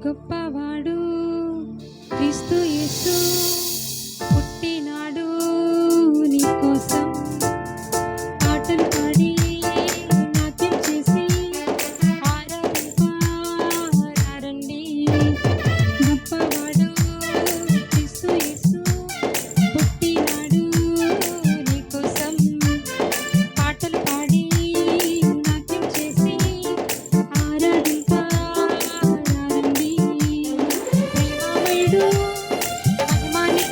గొప్పవాడు క్రీస్తు యేసు పుట్టినాడు నీ కోసం పాటలు పాడి నాట్యం చేసి ఆరాధింపారండి. గొప్పవాడు క్రీస్తు యేసు పుట్టినాడు నీ కోసం పాటలు పాడి నాట్యం చేసి ఆరాధింపారండి. ప్రేమమయుడు మహిమాని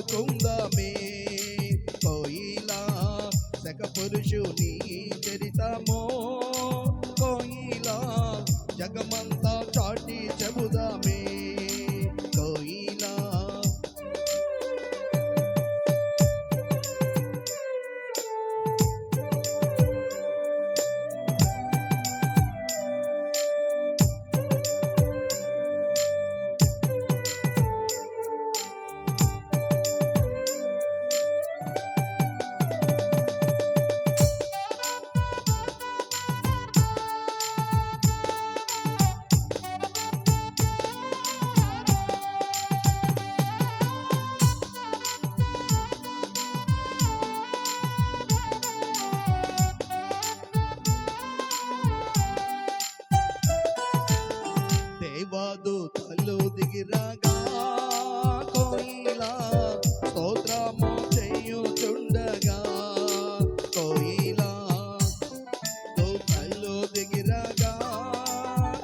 పాడుకుందామే. కోయిలా శక పురుషుని చరితమో, కోయిలా జగమంతా చాటి చెబుదామే. కోయిలా దేవదూతలు దిగిరాగా, కోయిలా స్తోత్రము చేయుచుండగా. కోయిలా దూతలు దిగిరాగా,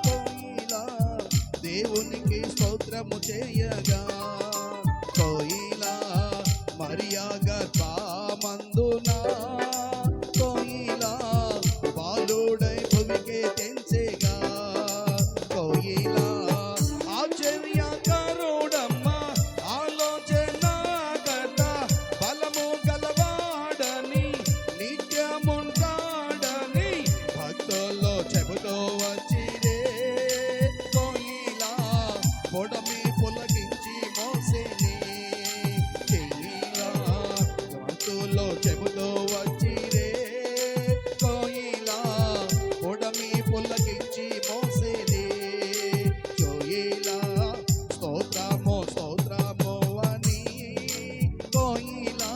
కోయిలా దేవునికి స్తోత్రము చేయగా. కోయిలా మరియా గర్భమందున, కోయిలా బాలుడై భూమికి తెంచెగా. కోయిలా ఆశ్చర్యకరుడమ్మ, ఆలోచనకర్త, బలము గలవాడని, నిత్యముంటాడని భక్తుల్లో చెబుతూ వచ్చిరే. కోయిలా పొడమి పులకించి మోసేనే. కోయిలా భక్తుల్లో చెబుతూ వచ్చిరే. కోయిలా పొడమి పులకించి మోసేనే. కోయిలా స్తోత్రము స్తోత్రము అని, కోయిలా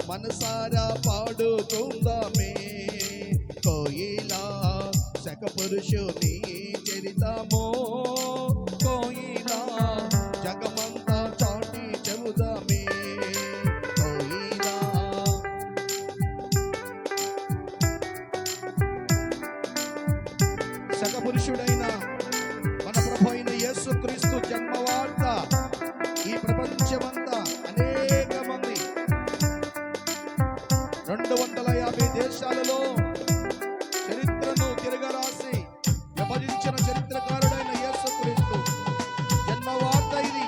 మనసారా పాడుకుందామే. కోయిలా శక పురుషుని చరితమో, కోయిలా జగమంతా చాటి చెబుదామే. కోయిలా శక పురుషుడైన మన ప్రభు అయిన యేసుక్రీస్తు జన్మవార్త ఈ ప్రపంచమంతా అనేక మంది 250 దేశాలలో చరిత్రను తిరగరాసి విభజించిన చరిత్రకారుడైన యేసుక్రీస్తు జన్మవార్త ఇది.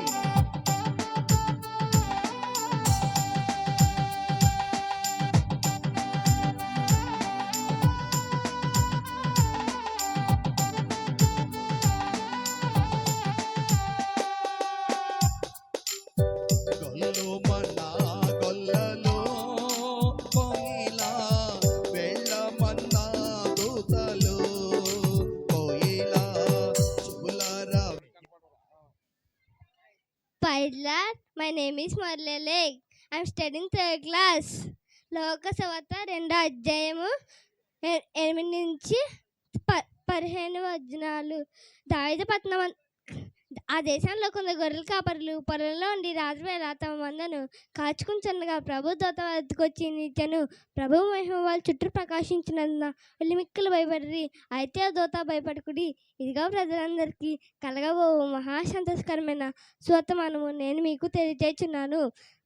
గొల్లు మన గొల్లలో, కోయిలా వెళ్ళమన్నా దూతలు. కోయిలా చెవులారా. Pilot, my name is Marlelek. I'm studying 3rd class. లోక సవత 2వ అధ్యాయము 8 నుంచి 15 వచనాలు. దావీదు పట్టణం ఆ దేశంలో కొందరు గొర్రెల కాపరులు పొలంలో ఉండి రాత్రివేళ తమ మందను కాచుకుంటుండగా ప్రభు దూత వద్దకు వచ్చి నిలిచెను. ప్రభు మహిమ వాళ్ళ చుట్టూ ప్రకాశించినందున వెళ్ళి మిక్కులు భయపడిరి. అయితే ఆ దూత భయపడకుడి, ఇదిగో ప్రజలందరికీ కలగబోవు మహా సంతోషకరమైన సువర్తమానము నేను మీకు తెలియజేస్తున్నాను.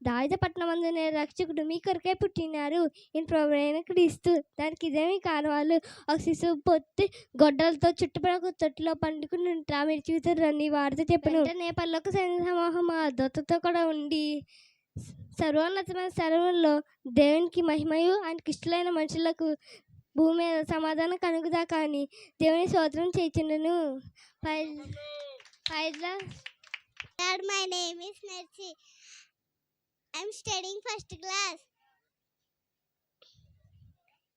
దావీదు పట్టణమందునే రక్షకుడు మీ కొరకే పుట్టినారు. ఈయన ప్రభువైన క్రీస్తు. దానికి ఇదేమి కారణాలు? ఒక శిశువు పొత్తి గొడ్డలతో చుట్టుపక్కల తొట్టిలో పండుకుని ఉంటా మీరు చూతురని వారితో చెప్పను. నేపథ్యంలో సైన్య సమూహం ఆ దూతతో కూడా ఉండి సర్వోన్నతమైన స్థలంలో దేవునికి మహిమయు ఆయనకి ఇష్టలైన మనుషులకు భూమి మీద సమాధానం కనుగుదా కానీ దేవుని స్తోత్రం చేయుచుండును. My name is Mercy. I'm studying 1st class.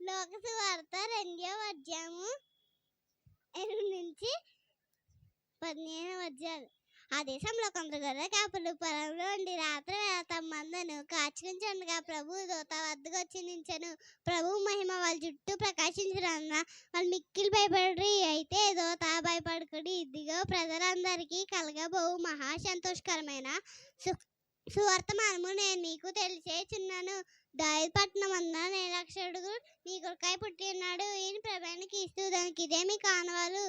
లోక సువార్త 2వ అధ్యాయము 8 నుంచి 15 వచనాలు. ఆ దేశంలో కొందరు గొర్రెల కాపరులు పొలంలో ఉండి రాత్రి వేళ తమ మందను కాచుకుంటుండగా ప్రభు దూత వద్దకు వచ్చి నిలిచెను. ప్రభు మహిమ వాళ్ళ చుట్టూ ప్రకాశించినందున వాళ్ళు మిక్కిలి భయపడి. అయితే దూత భయపడకుడి, ఇదిగో ప్రజలందరికీ కలగబోవు మహా సంతోషకరమైన సువర్తమానము నేను మీకు తెలియచేయుచున్నాను. దావీదు పట్టణమందున నిరక్షరుడు మీ కొరకై పుట్టి ఉన్నాడు. ఈయన ప్రభువైన క్రీస్తు. దానికి ఇదేమి కానవాలు?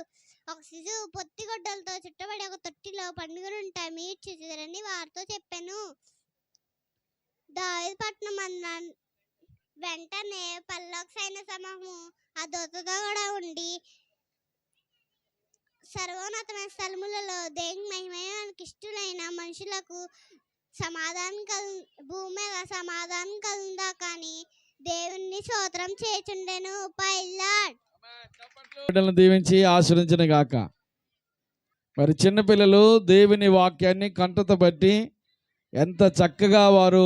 ఒక శిశువు పొత్తి గొడ్డలతో చుట్టబడి ఒక తొట్టిలో పండుగను ఉంటాయి మీరు చూసిరని వారితో చెప్పాను. దావీదు పట్టణం అన్న వెంటనే పరలోక సైన్య సమూహము ఆ దూతతో కూడా ఉండి సర్వోన్నతమైన స్థలములలో దేవుని మహిమయానికి ఇష్టలైన మనుషులకు భూమి మీద సమాధానం కలుగుదా కానీ దేవుణ్ణి స్తోత్రం చేయుచుండెను. పైలాడ్ బిడ్డలను దీవించి ఆశీర్వదించిన గాక. మరి చిన్నపిల్లలు దేవుని వాక్యాన్ని కంటత బట్టి ఎంత చక్కగా వారు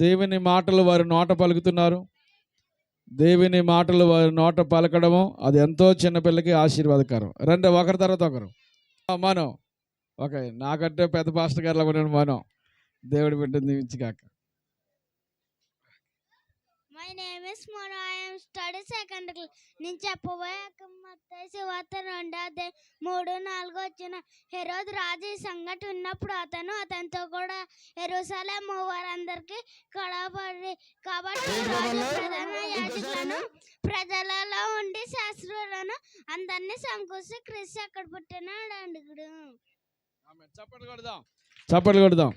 దేవుని మాటలు వారి నోట పలుకుతున్నారు. దేవుని మాటలు వారి నోట పలకడము అది ఎంతో చిన్నపిల్లకి ఆశీర్వాదకరం. రెండు ఒకరి తర్వాత ఒకరు. మనం ఓకే, నాకంటే పెద్ద పాస్టర్ గారిలో ఉన్నాను. మనం దేవుడి బిడ్డను దీవించి గాక. My name is Mona. I am study second class. నేను చెప్పబోయే మత్తయి సువార్త 2:3-4 వచ్చిన. హెరోదు రాజు ఈ సంగతి విన్నప్పుడు అతనితో కూడా యెరూషలేము వారందరికీ కడబడి. కాబట్టి రాజు ప్రధాన యాజకులను ప్రజలలో ఉండి శాస్త్రులను అందరినీ సమకూర్చి క్రీస్తు ఎక్కడ పుట్టినాడు అడుగుడు. చప్పట్లు కొడదాం.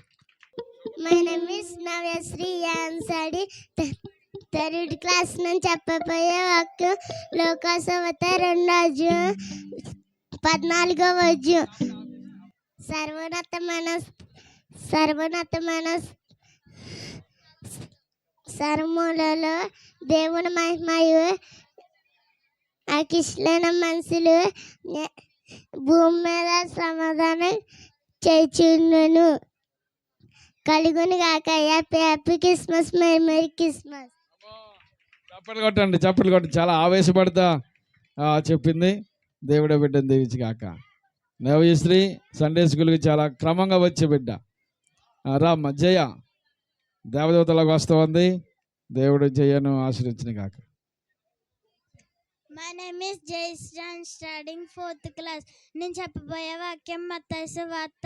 My name is Navyasri. I am study third class. నేను చెప్పబోయే వాక్యం లోకాసువార్త 2:14 సర్వోన్నతమైన సర్ములలో దేవుని మహిమయు అకిష్లైన మనుషులు భూమి మీద సమాధానం చేయుచుండును. కలుగును గాక. Happy Christmas. Merry Christmas. చప్పట్లు కొట్టండి. చాలా ఆవేశపడతా చెప్పింది. దేవుడే బిడ్డను దీవించి గాక. నవయశ్రీ సండే స్కూల్కి చాలా క్రమంగా వచ్చే బిడ్డ. రామ్మ జయ దేవదేవతలకు వస్తూ ఉంది. దేవుడు జయను ఆశీర్వదించిన గాక. మై నేమ్ ఇస్ జయశ్రాన్, స్టడింగ్ 4th క్లాస్. నేను చెప్పబోయే వాక్యం మత్తయి సువార్త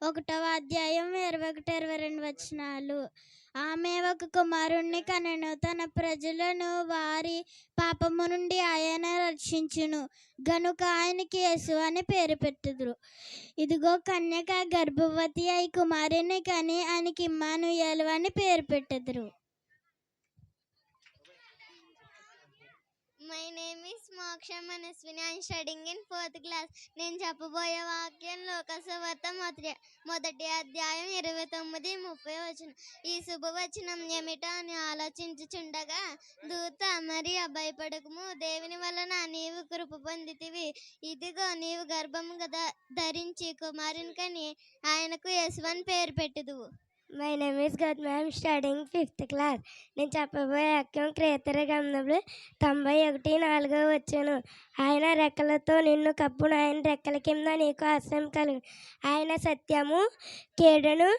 1:21-22 వచనాలు. ఆమె ఒక కుమారుణ్ణి కనెను. తన ప్రజలను వారి పాపము నుండి ఆయన రక్షించును గనుక ఆయనకి యేసు అని పేరు పెట్టుదురు. ఇదిగో కన్యక గర్భవతి అయి కుమారుని కని ఆయనకి ఇమ్మానుయేలు అని పేరు పెట్టుదురు. మై నేమ్ ఇస్ మోక్ష Manaswini. I am studying in 4th class. నేను చెప్పబోయే వాక్యం లోకాసువార్త 1:29-30 వచనం. ఈ శుభవచనం ఏమిటా అని ఆలోచించుచుండగా దూత మరియ భయపడకుము, దేవుని వలన నీవు కృప పొందితివి. ఇదిగో నీవు గర్భము ధరించి కుమారుని కని ఆయనకు యేసు అని పేరు పెట్టుదువు. My name is Gautami. I am studying 5th class. నేను చెప్పబోయే వాక్యం కీర్తన గ్రంథంలో 91:4 వచ్చును. ఆయన రెక్కలతో నిన్ను కప్పును, ఆయన రెక్కల కింద నీకు ఆశ్రయం కలుగు. ఆయన సత్యము కేడును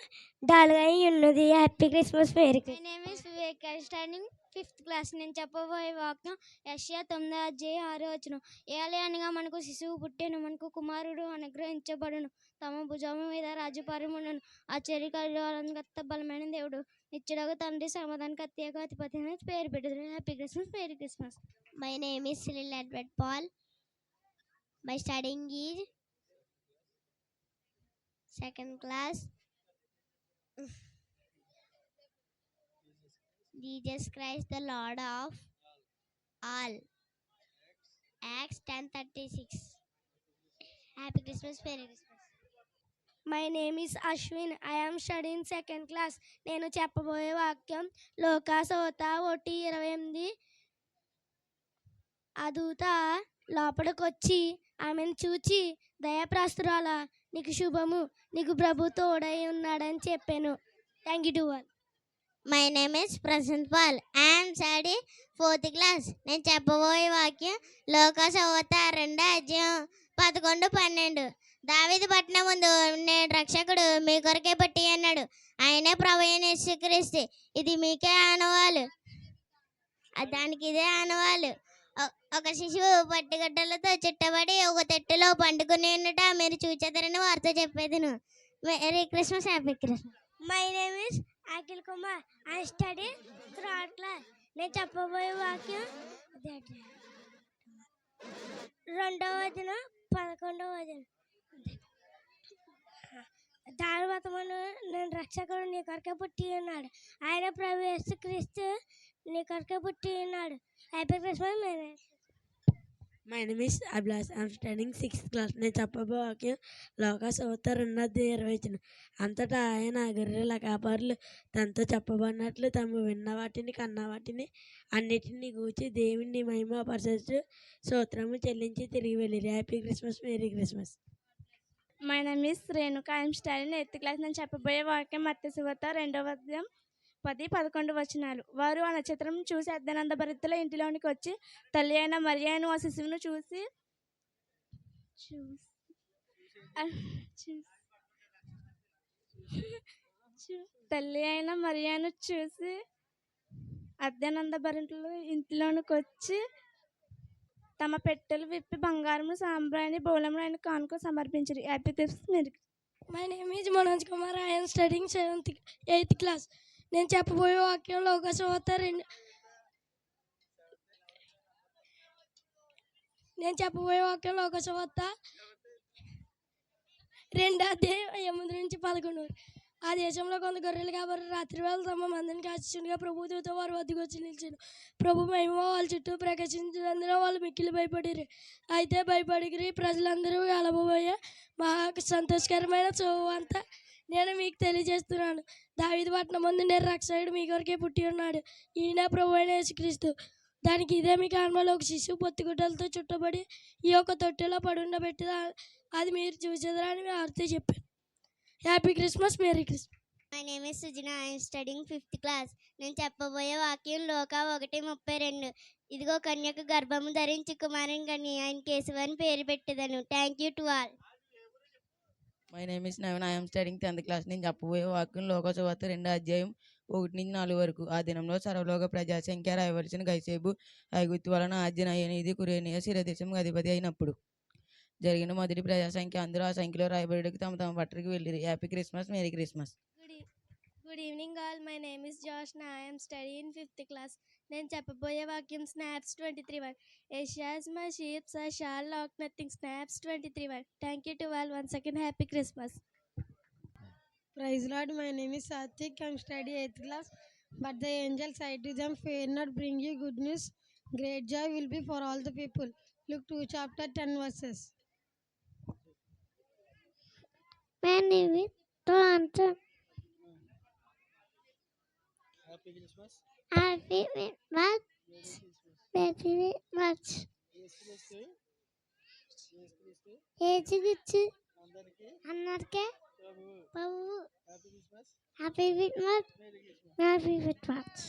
డాలుగా ఉన్నది. Happy Christmas. Merry Christmas. My name is Vivek. I am studying 5th class. నేను చెప్పబోయే వాక్యం యెషయా 9:6 వచ్చును. ఏలయనగా మనకు శిశువు పుట్టెను, మనకు కుమారుడు అనుగ్రహించబడును, తమ భుజము మీద రాజ్యభారముండును. ఆశ్చర్యకరుడు బలమైన దేవుడు, నిత్యుడగు తండ్రి, సమాధానకర్తయగు అధిపతి అని పేరు పెట్టుదురు. Happy Christmas. Merry Christmas. My name is Cyril Edward Paul. My studying is 2nd class. Jesus Christ the Lord of all. Acts 10:36. Happy Christmas. Merry Christmas. My name is Ashwin. I am studying 2nd class. నేను చెప్పబోయే వాక్యం లోకాసువార్త 1:28. ఆ దూత లోపలికొచ్చి ఆమెను చూచి, దయాప్రాస్తురాల, నీకు శుభము, నీకు ప్రభు తోడై ఉన్నాడని చెప్పాను. Thank you to all. My name is Prashant Paul. I am study 4th class. నేను చెప్పబోయే వాక్యం లోకాసువార్త 2:11-12. దావీదు పట్టణం ముందు నేడు రక్షకుడు మీ కొరకే పుట్టి అన్నాడు. ఆయనే ప్రభువైన యేసుక్రీస్తు. ఇది మీకే ఆనవాలు, దానికి ఇదే ఆనవాలు. ఒక శిశువు పట్టుగడ్డలతో చుట్టబడి ఒక తెట్టులో పండుకుని ఉన్నట మీరు చూచేదరని వారితో చెప్పేదిను. Merry Christmas. Happy Christmas. My name is Akhil Kumar. I study 3rd class. నేను చెప్పబోయే వాక్యం 2వ వచనం 11వ వచనం. సార్వతమును నేను రక్షకుడు నీ కొరకే పుట్టి ఉన్నాడు. ఆయన ప్రభు యేసుక్రీస్తు నీ కొరకే పుట్టి ఉన్నాడు. Happy Christmas. My name is Abhilash. I'm studying 6th class. నేను చెప్పబో వాక్యం లోకాసువార్త 2:20. అంతటా ఆయన గొర్రెల కాపరులు తనతో చెప్పబడినట్లు తాము విన్న వాటిని కన్న వాటిని అన్నిటిని గూర్చి దేవుని మహిమపరచుచు స్తోత్రము చెల్లించి తిరిగి వెళ్ళిరి. Happy Christmas, merry Christmas. My name is Renuka. I'm studying 8th class. నేను చెప్పబోయే వాక్యం మత్తయి సువార్త 2:10-11 వారు ఆ నక్షత్రం చూసి అర్ధనందభరితుల ఇంటిలోనికి వచ్చి తల్లి అయిన మరియను ఆ శిశువును చూసి తల్లి అయిన మరియను చూసి అర్ధనందభరితుల ఇంటిలోనికి వచ్చి తమ పెట్టెలు విప్పి బంగారము సాంబ్రాణి బోళమును ఆయన కానుక సమర్పించారు. Happy Christmas. My name is Manoj Kumar. I'm studying 8th class. నేను చెప్పబోయే వాక్యం లోకాసువార్త 2:8-11. ఆ దేశంలో కొంత గొర్రెలు కాబట్టి రాత్రి వేళ తమ మందిని కాచుచుండగా ప్రభు దూత వారి వద్దకు వచ్చి నిలిచాను. ప్రభు మహిమ వాళ్ళ చుట్టూ ప్రకాశించినందున వాళ్ళు మిక్కిలి భయపడిరి. అయితే భయపడిగిరి ప్రజలందరూ కలబోయే మహా సంతోషకరమైన శుభవార్త నేను మీకు తెలియజేస్తున్నాను. దావీదు పట్టణం ముందు నేను రక్షకుడు మీ కొరకే పుట్టి ఉన్నాడు. ఈయన ప్రభు అయిన యేసుక్రీస్తు. దానికి ఇదే మీ కారణంలో ఒక శిశువు పొత్తిగుడ్డలతో చుట్టబడి ఈ యొక్క తొట్టెలో పడుండబెట్టి అది మీరు చూసేదని వారితో చెప్పాను. Happy Christmas, merry Christmas. My name is Sujana. I'm studying 5th class. నేను చెప్పబోయే వాక్యం లోకా 1:32. ఇదిగో కన్యక గర్భము ధరించి కుమారుని కని ఆయన యేసు అని పేరు పెట్టెదను. Thank you to all. My name is Naveen. I'm studying 10th class. నేను చెప్పబోయే వాక్యం లోకాసువార్త 2:1-4. ఆ దినంలో సర్వలోక ప్రజాసంఖ్య రాయవలసిన గైసేబు ఐగుప్తు వలన ఆజ్ఞ అయినది కురేనియా శిరదేశం అధిపతి అయినప్పుడు జరిగిన మొదటి ప్రజాసంఖ్య. అందరూ ఆ సంఖ్యలో రాయబడికి తమ తమ పట్టణకి వెళ్ళిరి. Happy Christmas, merry Christmas. Good evening all. My name is Jyoshna. I'm studying 5th class. నేను చెప్పబోయే వాక్యం స్నాప్స్ 23:1. Asia's my sheep, I shall lack nothing. Snaps 23:1. Thank you to all. Once again, happy Christmas. Praise Lord. My name is Sathik. I'm studying 8th class. But the angel said to them, fear not, bring you good news. Great joy will be for all the people. Luke 2:10. My name is Toronto. Happy Christmas. Happy Christmas. Very much. ఏసుక్రీస్తు అందరికీ ప్రభు happy Christmas, merry Christmas.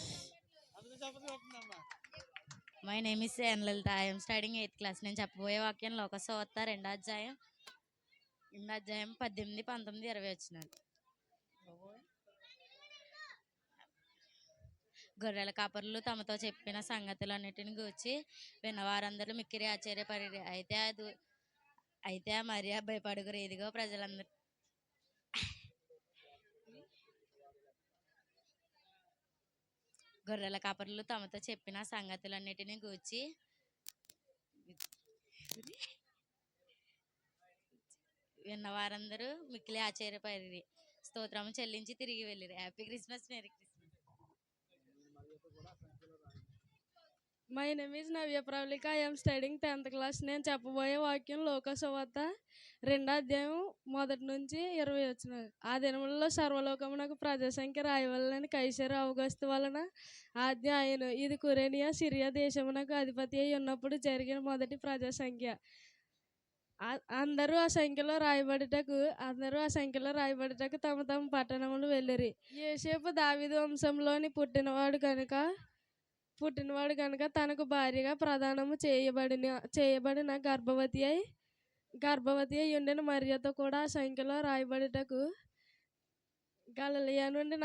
My name is Lalitha. I'm studying 8th class. నేను చెప్పబోయే వాక్యం లోకాసువార్త 2:18-19-20. గొర్రెల కాపరులు తమతో చెప్పిన సంగతులన్నిటిని గూర్చి విన్నవారందరూ మిక్కిరి ఆశ్చర్యపడిరి. అయితే ఆ మరియా భయపడుగురు. ఇదిగో ప్రజలందరూ గొర్రెల కాపరులు తమతో చెప్పిన సంగతులన్నిటిని గూర్చి విన్నవారందరూ మిక్కిలి ఆశ్చర్యపడిరి. స్తోత్రము చెల్లించి తిరిగి వెళ్ళిరి. Happy Christmas, merry Christmas. My name is Navya Pravallika. I'm studying 10th class. నేను చెప్పబోయే వాక్యం లోకాసువార్త 2:1-20. ఆ దినములలో సర్వలోకమునకు ప్రజాసంఖ్య రాయవలనని కైసరు ఔగస్తు వలన ఆజ్ఞ అయ్యెను. ఇది కురేనియా సిరియా దేశమునకు అధిపతి అయి ఉన్నప్పుడు జరిగిన మొదటి ప్రజాసంఖ్య. అందరూ ఆ సంఖ్యలో రాయబడుటకు తమ తమ పట్టణములు వెళ్ళిరి. యోసేపు దావీదు వంశంలోని పుట్టినవాడు కనుక తనకు భార్యగా ప్రదానము చేయబడిన గర్భవతి అయి ఉండిన మరియతో కూడా ఆ సంఖ్యలో రాయబడుటకు గలిలయ నుండి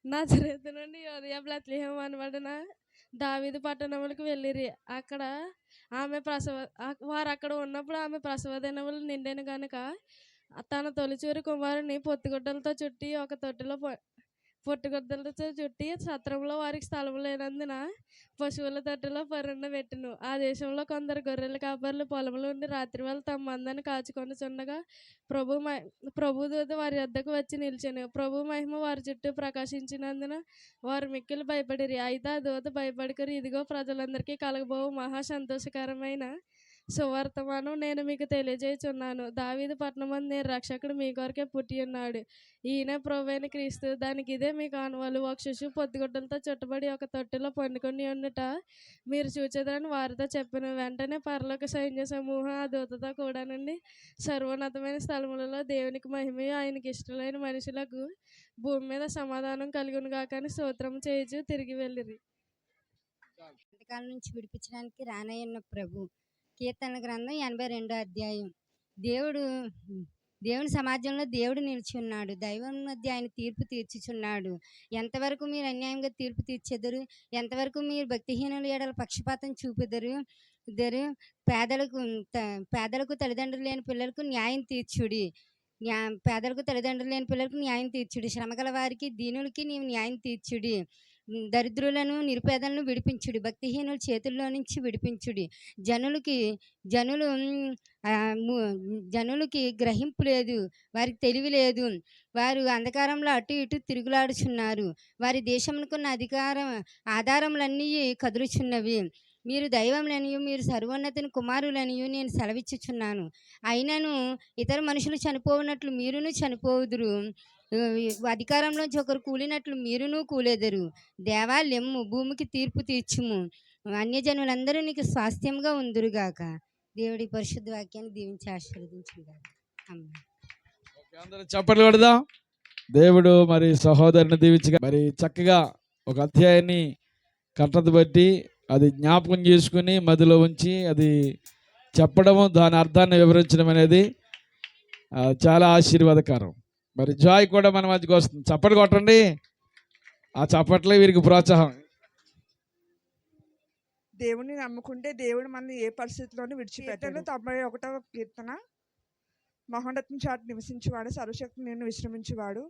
నజరేతు నుండి యోదయ బెత్లెహేము అనబడిన దావీదు పట్టణములకు వెళ్ళిరి. వారు అక్కడ ఉన్నప్పుడు ఆమె ప్రసవ దినములు నిండెను గనుక తన తొలిచూరి కుమారుని పొత్తిగుడ్డలతో చుట్టి ఒక పుట్టుగొద్దలతో చుట్టి సత్రంలో వారికి స్థలం లేనందున పశువుల తట్టులో పరుండ పెట్టెను. ఆ దేశంలో కొందరు గొర్రెల కాపరులు పొలంలో ఉండి రాత్రివేళ తమ మందను కాచుకొనుచుండగా ప్రభు దూత వారి వద్దకు వచ్చి నిలిచెను. ప్రభు మహిమ వారి చుట్టూ ప్రకాశించినందున వారు మిక్కిలి భయపడిరి. అయితే ఆ దూత భయపడకురి, ఇదిగో ప్రజలందరికీ కలగబోవు మహా సంతోషకరమైన సువర్తమానం నేను మీకు తెలియజేయుచున్నాను. దావీదు పట్టణమందు నేను రక్షకుడు మీ కొరకే పుట్టి ఉన్నాడు. ఈయన ప్రభువైన క్రీస్తు. దానికి ఇదే మీ కానువలు. ఒక శిశువు పొత్తిగుడ్డలతో చుట్టబడి ఒక తొట్టిలో పండుకొని ఉండుట మీరు చూచెదరని వారితో చెప్పాను. వెంటనే పరలోక సైన్య సమూహం ఆ దూతతో కూడా నుండి సర్వోన్నతమైన స్థలములలో దేవునికి మహిమయు ఆయనకి ఇష్టమైన మనుషులకు భూమి మీద సమాధానం కలుగును గాక అని స్తోత్రం చేయుచు తిరిగి వెళ్ళిరి. అంతకాలం నుంచి విడిపించడానికి రానయ్యున్న ప్రభు. కీర్తన గ్రంథం 82 అధ్యాయం. దేవుని సమాజంలో దేవుడు నిలిచి ఉన్నాడు. దైవం మధ్య ఆయన తీర్పు తీర్చుచున్నాడు. ఎంతవరకు మీరు అన్యాయంగా తీర్పు తీర్చెదరు? ఎంతవరకు మీరు భక్తిహీనుల ఎడల పక్షపాతం చూపెదరు? పేదలకు తల్లిదండ్రులు లేని పిల్లలకు న్యాయం తీర్చుడి. పేదలకు తల్లిదండ్రులు లేని పిల్లలకు న్యాయం తీర్చుడి. శ్రమగల వారికి దీనులకి నీవు న్యాయం తీర్చుడి. దరిద్రులను నిరుపేదలను విడిపించుడి. భక్తిహీనుల చేతుల్లో నుంచి విడిపించుడి. జనులకి గ్రహింపు లేదు, వారికి తెలివి లేదు. వారు అంధకారంలో అటు ఇటు తిరుగులాడుచున్నారు. వారి దేశమునకున్న ఆధారములన్నీ కదులుచున్నవి. మీరు దైవములనియు మీరు సర్వోన్నతుని కుమారులనియు నేను సెలవిచ్చుచున్నాను. అయినను ఇతర మనుషులు చనిపోవునట్లు మీరును చనిపోవుదురు. అధికారంలోంచి ఒకరు కూలినట్లు మీరును కూలెదరు. దేవా లెమ్ము, భూమికి తీర్పు తీర్చుము. అన్యజనులందరూ నీకు స్వాస్థ్యంగా ఉందురుగాక. దేవుడి పరిశుద్ధ వాక్యాన్ని దీవించి ఆశీర్వదించుగాక. అందరూ చప్పట్లు కొడదాం. దేవుడు మరి సహోదరుని దీవించగా మరి చక్కగా ఒక అధ్యాయాన్ని కట్టత బట్టి అది జ్ఞాపకం చేసుకుని మదిలో ఉంచి అది చెప్పడము, దాని అర్థాన్ని వివరించడం అనేది చాలా ఆశీర్వాదకరం. మరి జాయ్ కూడా మన మధ్యకి వస్తుంది. చప్పట్లు కొట్టండి. ఆ చప్పట్లే వీరికి ప్రోత్సాహం. దేవుని నమ్ముకుంటే దేవుడు మనల్ని ఏ పరిస్థితిలోనూ విడిచిపెట్టాడు. 91వ కీర్తన. మహోన్నతం చాటు నివసించేవాడు, సర్వశక్తి నేను విశ్రమించేవాడు.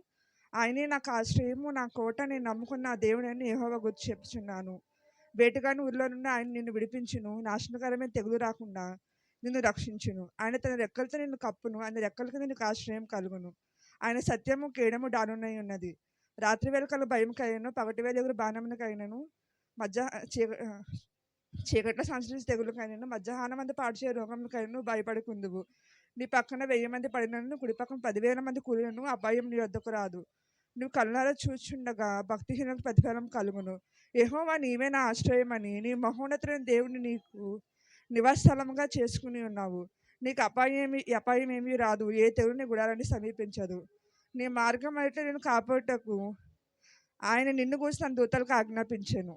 ఆయనే నాకు ఆశ్రయము, నా కోట, నేను నమ్ముకున్న ఆ దేవుడని యెహోవా గురించి చెప్పుచున్నాను. వేటగాని ఊరిలో నుండి ఆయన నిన్ను విడిపించును, నాశనకరమైన తెగులు రాకుండా నిన్ను రక్షించును. ఆయన తన రెక్కలతో నిన్ను కప్పును, ఆయన రెక్కలకి నిన్ను ఆశ్రయం కలుగును. ఆయన సత్యము కేడము డానునై ఉన్నది. రాత్రి వేళకలు భయంకైనను, పగటి వేళ ఎగురు బాణమునకైనను, చీకట్లో సంచరించే తెగులకైనను, మధ్యాహ్నం మంది పాడుచే రోగములకైనను భయపడుకుందువు. నీ పక్కన 1000 మంది పడినను, కుడి పక్కన 10,000 మంది కూలినను అపాయం నీ వద్దకు రాదు. నువ్వు కళ్ళారా చూచుండగా భక్తిహీనులకు ప్రతిఫలం కలుగును. యెహోవా నీవే నా ఆశ్రయమని నీ మహోన్నతులైన దేవుని నీకు నివాసస్థలముగా చేసుకుని ఉన్నావు. నీకు అపాయం ఏమీ రాదు, ఏ తెగులు నీ గుడారాన్ని సమీపించదు. నీ మార్గం అయితే నేను కాపాడుటకు ఆయన నిన్ను కూర్చి తన దూతలకు ఆజ్ఞాపించాను.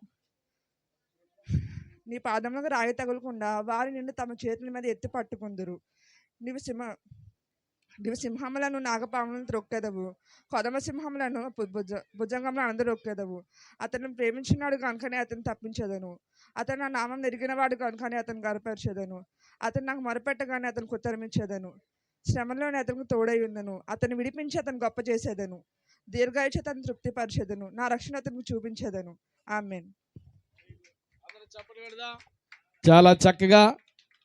నీ పాదములకు రాయి తగులకుండా వారు నిన్ను తమ చేతుల మీద ఎత్తి పట్టుకుందురు. నీవు సింహములను, నాగపాములను త్రొక్కెదవు, కొదమ సింహములను భుజంగంలో అందరూ రొక్కెదవు. అతను ప్రేమించినాడు కనుకనే అతను తప్పించదను. అతను నా నామం ఎరిగినవాడు కనుకనే అతను గర్వపరిచేదను. అతను నాకు మొరపెట్టగానే అతనికి ఉత్తరమిచ్చేదను. శ్రమలోనే అతనికి తోడై ఉందను. అతను విడిపించి అతను గొప్ప చేసేదను. దీర్ఘాయుష అతను తృప్తిపరిచేదను. నా రక్షణ అతనికి చూపించేదను. ఆమేన్. చాలా చక్కగా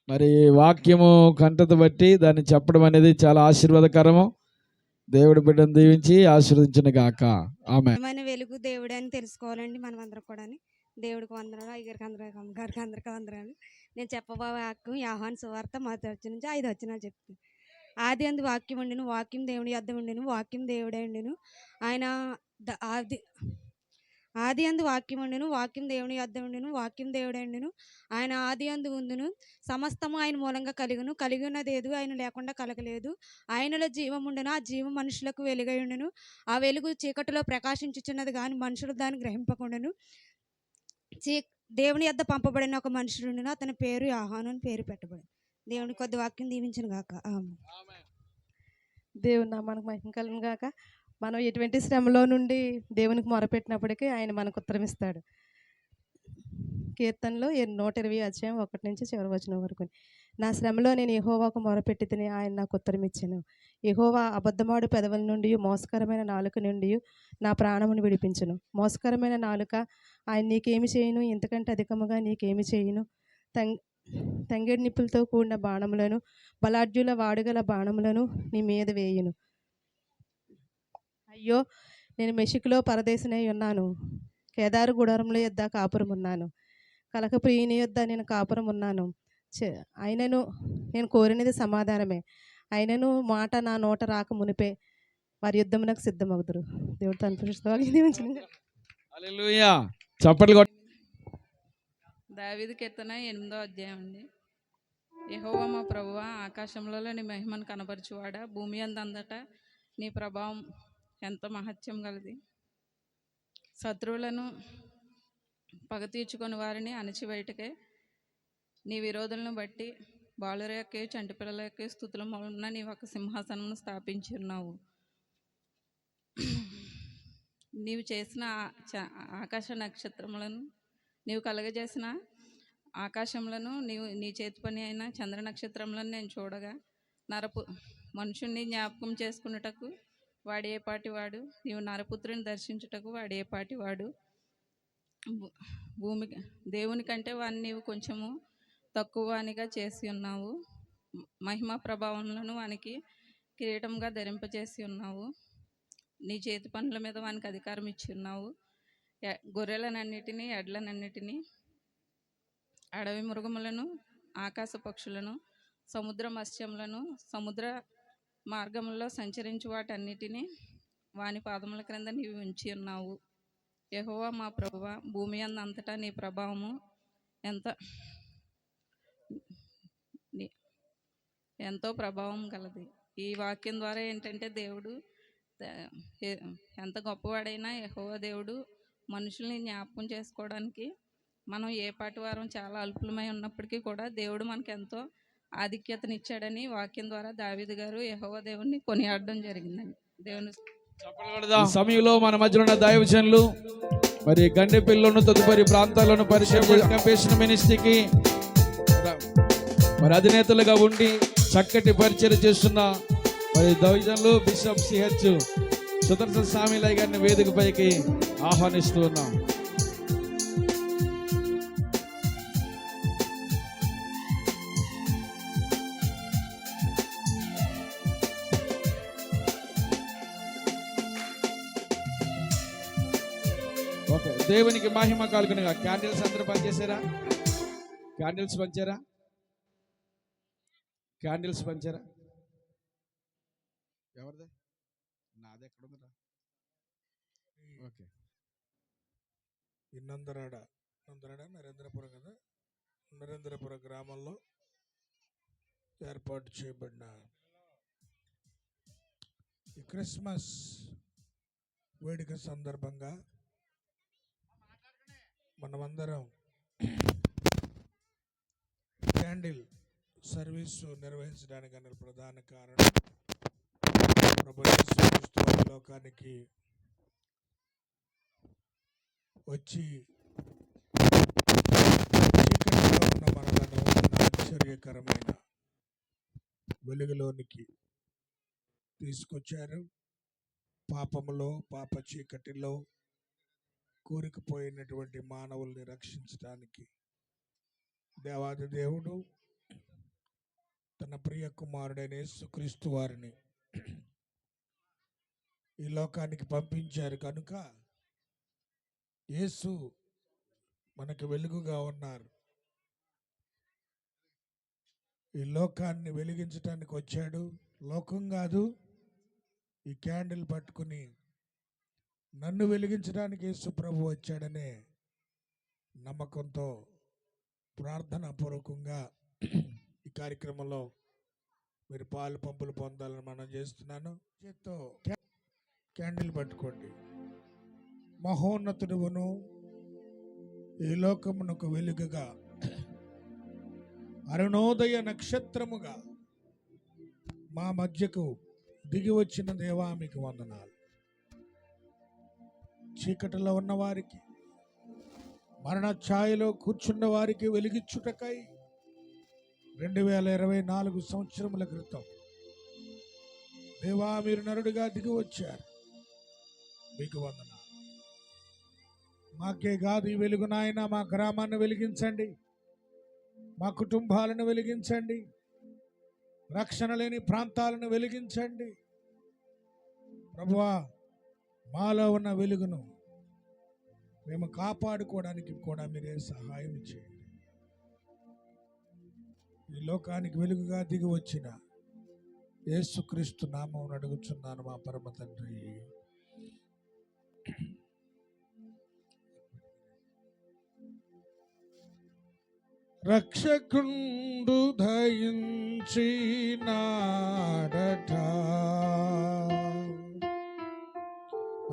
మరి వాక్యము కంటత బట్టి దాన్ని చెప్పడం అనేది చాలా ఆశీర్వాదకరము. దేవుడి బిడ్డను దీవించి ఆశీర్వదించును గాక. ఆమేన్. మన వెలుగు దేవుడే అని తెలుసుకోవాలండి మనం అందరం కూడా. దేవుడికి వందనాలు, అయ్యగారికి అమ్మగారికి అందరికీ వందనాలు. నేను చెప్పబోయే వాక్యం యోహాను సువార్త 1 నుంచి 5 వచనాలు చెప్తాను. ఆది అందు వాక్యం ఉండెను, వాక్యం దేవుని యొద్ద ఉండెను, వాక్యం దేవుడే ఉండెను. ఆయన ఆది అందు వాక్యం ఉండెను, వాక్యం దేవుని యొద్ద ఉండెను, వాక్యం దేవుడే ఉండెను. ఆయన ఆది అందు ఉండును, సమస్తము ఆయన మూలంగా కలుగును, కలిగి ఉన్నదేదు ఆయన లేకుండా కలగలేదు. ఆయనలో జీవం ఉండెను, ఆ జీవం మనుషులకు వెలుగై ఉండెను. ఆ వెలుగు చీకటిలో ప్రకాశించుచున్నది కానీ మనుషులు దాన్ని గ్రహింపకుండాను. దేవుని యొద్ద పంపబడిన ఒక మనుషుడు ఉండెను, అతని పేరు యోహాను అని పేరు పెట్టబడి. దేవుని కొద్ది వాక్యం దీవించును గాక. దేవుని నామానికి మహిమ కలుగును గాక. మనం ఎటువంటి శ్రమలో నుండి దేవునికి మొరపెట్టినప్పటికీ ఆయన మనకు ఉత్తరం ఇస్తాడు. కీర్తనలో 120 అధ్యాయం 1 నుంచి చివరి వచనం వరకు. నా శ్రమలో నేను యెహోవాకు మొరపెట్టి తిని ఆయన నాకు ఉత్తరం ఇచ్చాను. యెహోవా అబద్ధమాడు పెదవుల నుండి మోసకరమైన నాలుక నుండి నా ప్రాణమును విడిపించును. మోసకరమైన నాలుక ఆయన నీకేమి చేయును, ఇంతకంటే అధికముగా నీకేమి చేయును. తంగెడి నిప్పులతో కూడిన బాణములను బలాఢ్యుల వాడుగల బాణములను నీ మీద వేయును. అయ్యో, నేను మెషికులో పరదేశినై ఉన్నాను, కేదారు గుడారముల యొద్ద కాపురం ఉన్నాను, కలక ప్రియుని యొద్ద నేను కాపురం ఉన్నాను. అయినను నేను కోరినది సమాధానమే, అయినను మాట నా నోట రాక మునిపే వారి యుద్ధమునకు సిద్ధమగుదురు. దేవుడు తన పురుషుడు దీవించును. హల్లెలూయా. చప్పట్లు కొట్టు. దావీదు కీర్తన 8వ అధ్యాయం అండి. యెహోవా మా ప్రభువా, ఆకాశంలో నీ మహిమను కనపరచువాడా, భూమి అందంతటా నీ ప్రభావం ఎంత మహత్యం గలది. శత్రువులను పగ తీర్చుకొని వారిని అణచివేయుటకే నీ విరోధులను బట్టి బాలుర యొక్క చంటి పిల్లల యొక్క స్తుతుల మూలన నీ ఒక సింహాసనమును స్థాపించి ఉన్నావు. నీవు చేసిన ఆకాశ నక్షత్రములను, నీవు కలగజేసిన ఆకాశములను, నీ చేతి పని అయిన చంద్ర నక్షత్రములను నేను చూడగా, మనుషుణ్ణి జ్ఞాపకం చేసుకున్నటకు వాడు ఏ పాటివాడు, నీవు నరపుత్రుని దర్శించుటకు వాడు ఏ పాటివాడు. దేవుని కంటే వాడిని నీవు కొంచెము తక్కువ వానిగా చేసి ఉన్నావు. మహిమ ప్రభావములను వానికి కిరీటంగా ధరింపజేసి ఉన్నావు. నీ చేతి పనుల మీద వానికి అధికారం ఇచ్చి ఉన్నావు. గొర్రెలనన్నిటినీ, ఎడ్లనన్నిటినీ, అడవి మృగములను, ఆకాశ పక్షులను, సముద్ర మత్స్యములను, సముద్ర మార్గములలో సంచరించు వాటన్నిటినీ వాని పాదముల క్రింద నీవు ఉంచి ఉన్నావు. యెహోవా మా ప్రభువా, భూమి అంతటా నీ ప్రభావము ఎంతో ప్రభావం కలది. ఈ వాక్యం ద్వారా ఏంటంటే దేవుడు ఎంత గొప్పవాడైనా యెహోవా దేవుడు మనుషుల్ని జ్ఞాపకం చేసుకోవడానికి, మనం ఏ పాటి వారం చాలా అల్పులమై ఉన్నప్పటికీ కూడా దేవుడు మనకు ఎంతో ఆధిక్యతనిచ్చాడని వాక్యం ద్వారా దావీదు గారు యెహోవా దేవుణ్ణి కొనియాడడం జరిగిందండి. దేవుని ఈ సమయంలో మన మధ్యలో ఉన్న దైవజనులు మరి గండెపల్లిలోను తదుపరి ప్రాంతాల్లోను పరిచయం మినిస్ట్రీకి మరి అధినేతలుగా ఉండి చక్కటి పరిచయం చేస్తున్న మరి దైవజనులు బిషప్ సిహెచ్ సుదర్శన స్వామిలయ్య గారిని వేదికపైకి ఆహ్వానిస్తూ ఉన్నాం. ఓకే, దేవునికి మహిమ కలుగునుగా. క్యాండిల్స్ అందరూ పనిచేశారా? క్యాండిల్స్ పంచారా? క్యాండిల్స్ పంచారా? ఎవరిదే? నాది ఎక్కడ ఉందిరా? ఓకే, ఈ నందరాడ నరేంద్రపురం కదా, నరేంద్రపురం గ్రామంలో ఏర్పాటు చేయబడిన ఈ క్రిస్మస్ వేడుక సందర్భంగా మనమందరం క్యాండిల్ సర్వీసు నిర్వహించడానికి అనే ప్రధాన కారణం ప్రభు యేసు క్రీస్తు వారి లోకానికి వచ్చి చీకటిలో ఉన్న మనలను ఆశ్చర్యకరమైన వెలుగులోనికి తీసుకొచ్చారు. పాపములో, పాప చీకటిలో కూరుకుపోయినటువంటి మానవుల్ని రక్షించడానికి దేవాది దేవుడు తన ప్రియ కుమారుడైన యేసుక్రీస్తు వారిని ఈ లోకానికి పంపించారు. కనుక యేసు మనకు వెలుగుగా ఉన్నారు. ఈ లోకాన్ని వెలిగించడానికి వచ్చాడు. లోకం కాదు, ఈ క్యాండిల్ పట్టుకుని నన్ను వెలిగించడానికి యేసు ప్రభు వచ్చాడనే నమ్మకంతో ప్రార్థనాపూర్వకంగా ఈ కార్యక్రమంలో మీరు పాలు పంపులు పొందాలని మనం చేస్తున్నాను. చేత్తో క్యాండిల్ పట్టుకోండి. మహోన్నతుడును ఈ లోకమునకు వెలుగుగా అరుణోదయ నక్షత్రముగా మా మధ్యకు దిగి వచ్చిన దేవా మీకు వందనాలు. చీకటిలో ఉన్న వారికి, మరణ ఛాయలో కూర్చున్న వారికి వెలిగించుటకై 2024 సంవత్సరముల క్రితం దేవా, మీరు నరుడిగా దిగి వచ్చారు, మీకు వందనాలు. మాకే కాదు ఈ వెలుగు నాయన, మా గ్రామాన్ని వెలిగించండి, మా కుటుంబాలను వెలిగించండి, రక్షణ లేని ప్రాంతాలను వెలిగించండి ప్రభువా. మాలో ఉన్న వెలుగును మేము కాపాడుకోవడానికి కూడా మీరే సహాయం చేయండి. ఈ లోకానికి వెలుగుగా దిగి వచ్చిన యేసుక్రీస్తు నామం అడుగుచున్నాను మా పరమ తండ్రి. రక్షకుండు దయించి నాడట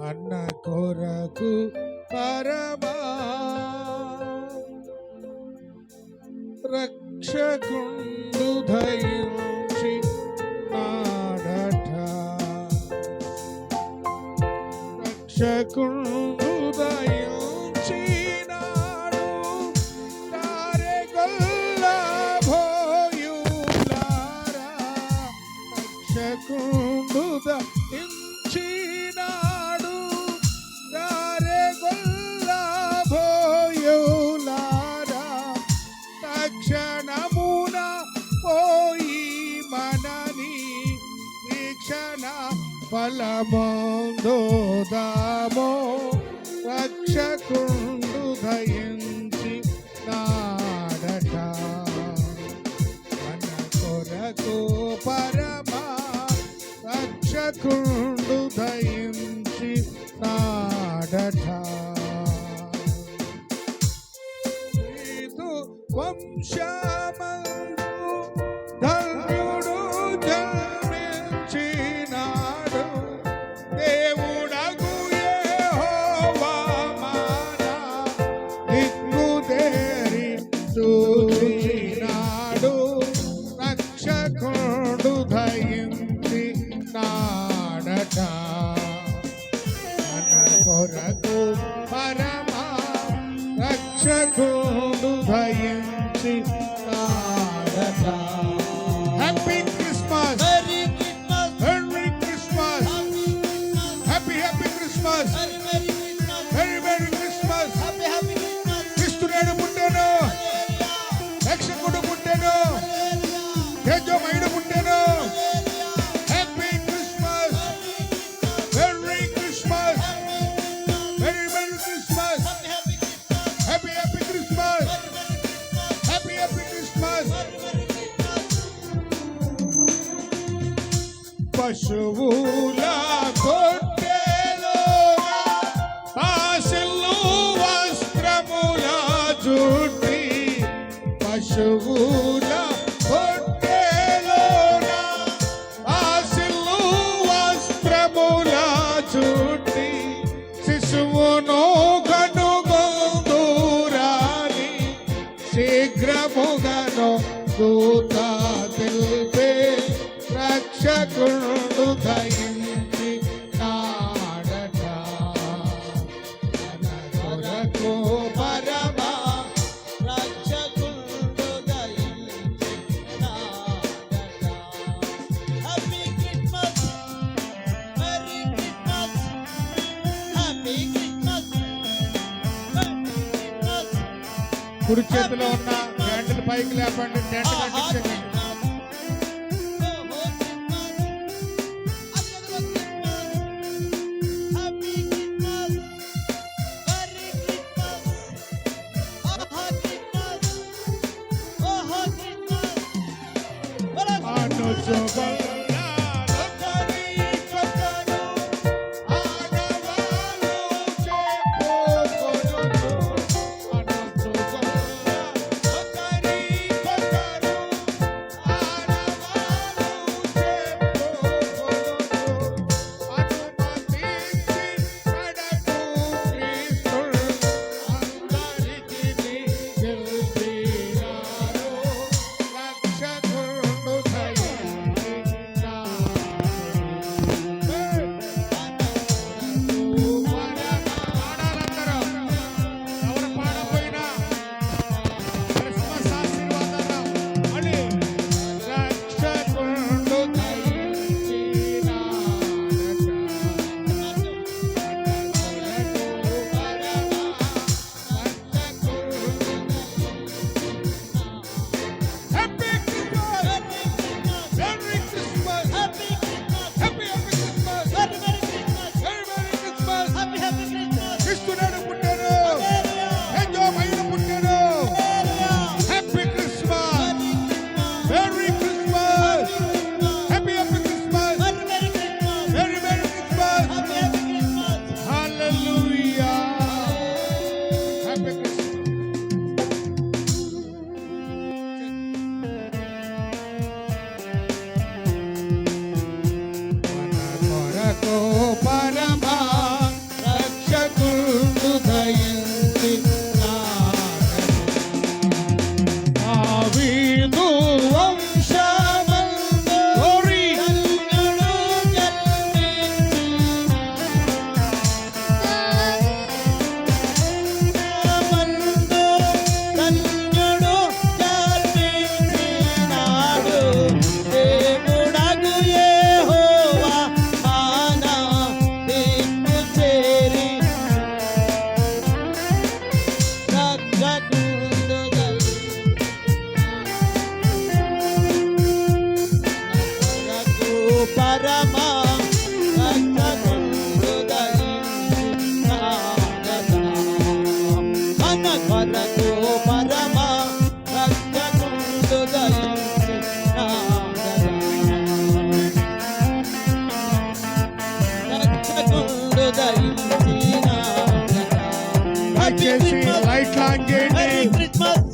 అన్న కొరకు పరమా, రక్షకుండు దయించి నాడట, రక్షకుండు దయించి నాడు తారెగొల్ల భోయులారా, రక్షకుండు దయించి నాడు తారెగొల్ల భోయులారా, తక్షణమున పోయి మనని వీక్షణ ఫలమందోదామో, రక్షకుండు దయించి నాడట మన కొరకు పరమా, రక్షకుండు దయించి నాడట. వంశమందు ధన్యుడు జన్మించినాడు, దేవుడగు యెహోవా మన దిక్కుదేరి చూచినాడు, రక్షకుడు దయించి నాడట మన కొరకు పరమా, రక్షకుడు దయించి నాడట. Happy Christmas, merry Christmas, happy Christmas, merry Christmas. క్రీస్తు నేడు పుట్టెను, రక్షకుడు పుట్టెను, తేజోమయుడు పుట్టెను. Happy Christmas, merry Christmas, merry Christmas, happy Christmas, happy Christmas. పశువుల కొట్టెలోన పాశలు వస్త్రముల జుట్టి, పశువుల కొట్టెలోన పాశలు వస్త్రముల జుట్టి, శిశువును కనుగొందురాని శీఘ్రముగను దూత తెలిపే, రక్షకుడు దయించి నాడట మన కొరకు పరమా, రక్షకుడు దయించి నాడట. Happy Christmas, merry Christmas, happy Christmas, merry Christmas. కుడి చేతిలో ఉన్న క్యాండిల్ పైకి లేపండి, టెంట్ కట్టించండి. రక్షకుడు దయించి దావీదు వంశమందు ధన్యుడు ధన్యుడు జన్మించినాడు దేవుడగు యెహోవా మన దిక్కు చేరి రక్షకుడు పరమ రక్షకుడు మన కొరకు పరమ రక్షకుడు రక్షకుడు దయచేసి లైట్లు ఆన్ చేయండి.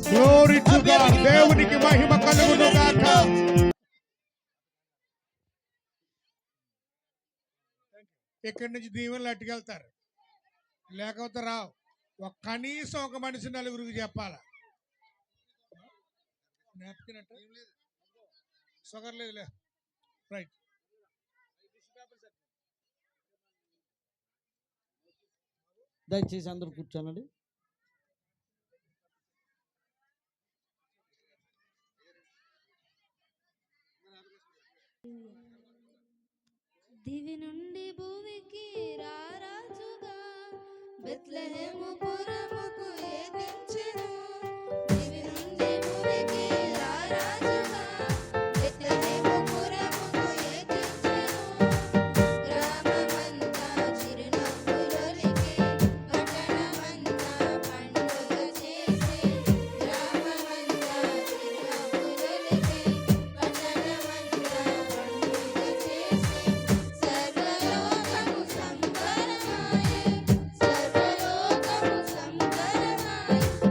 Glory to God. దేవునికి మహిమ కలుగును గాక. ఇక్కడి నుంచి దీవెనలు అట్టుకెళ్తారు, లేకపోతే రావు. కనీసం ఒక మనిషి నలుగురికి చెప్పాలా. షుగర్ లేదులే, రైట్. దయచేసి అందరూ కూర్చోనండి. దివి నుండి భూమికి రారాజుగా బెత్లెహేము పురముకు ఎదించెను. దివి నుండి భూమికి రారాజుగా బెత్లెహేము పురముకు ఎదించెను. గ్రామమంతా చిరునవ్వులొలికే, పట్టణమంతా పండుగ చేసే. గ్రామమంతా చిరునవ్వులొలికే, పట్టణమంతా పండుగ చేసే. సర్వలోకము సంబరమాయె, సర్వలోకము సంబరమాయె.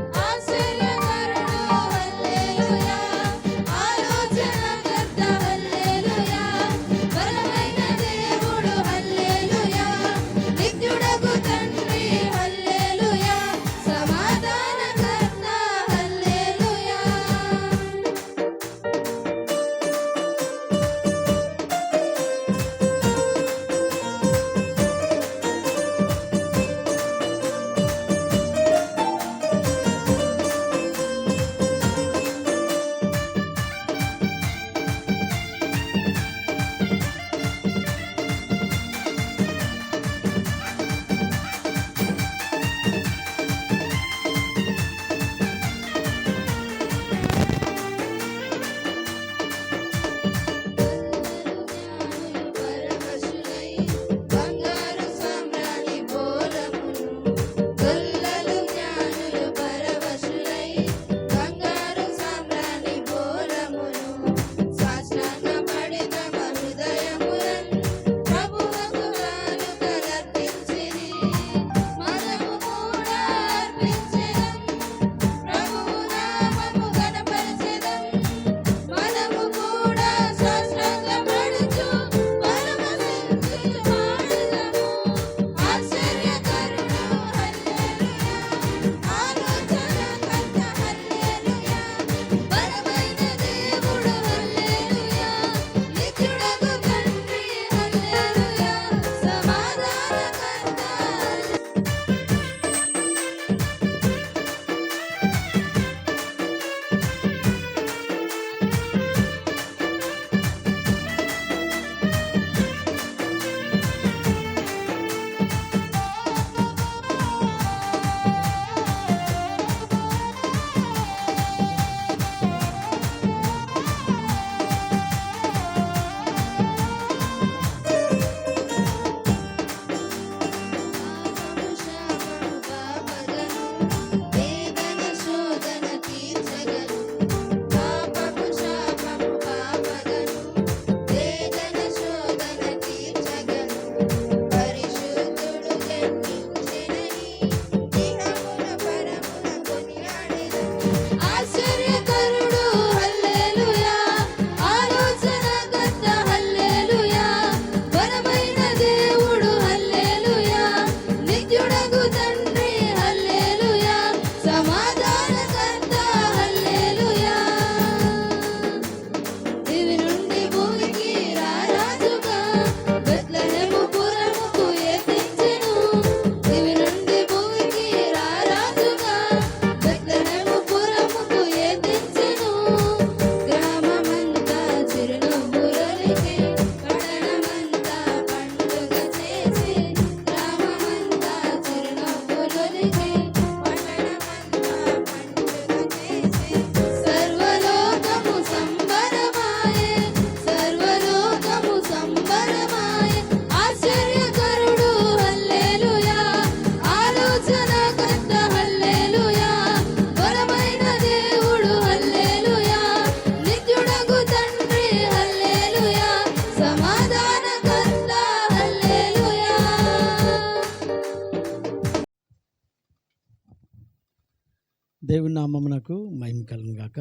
దేవుని నామమునకు మహిమ కలుగును గాక.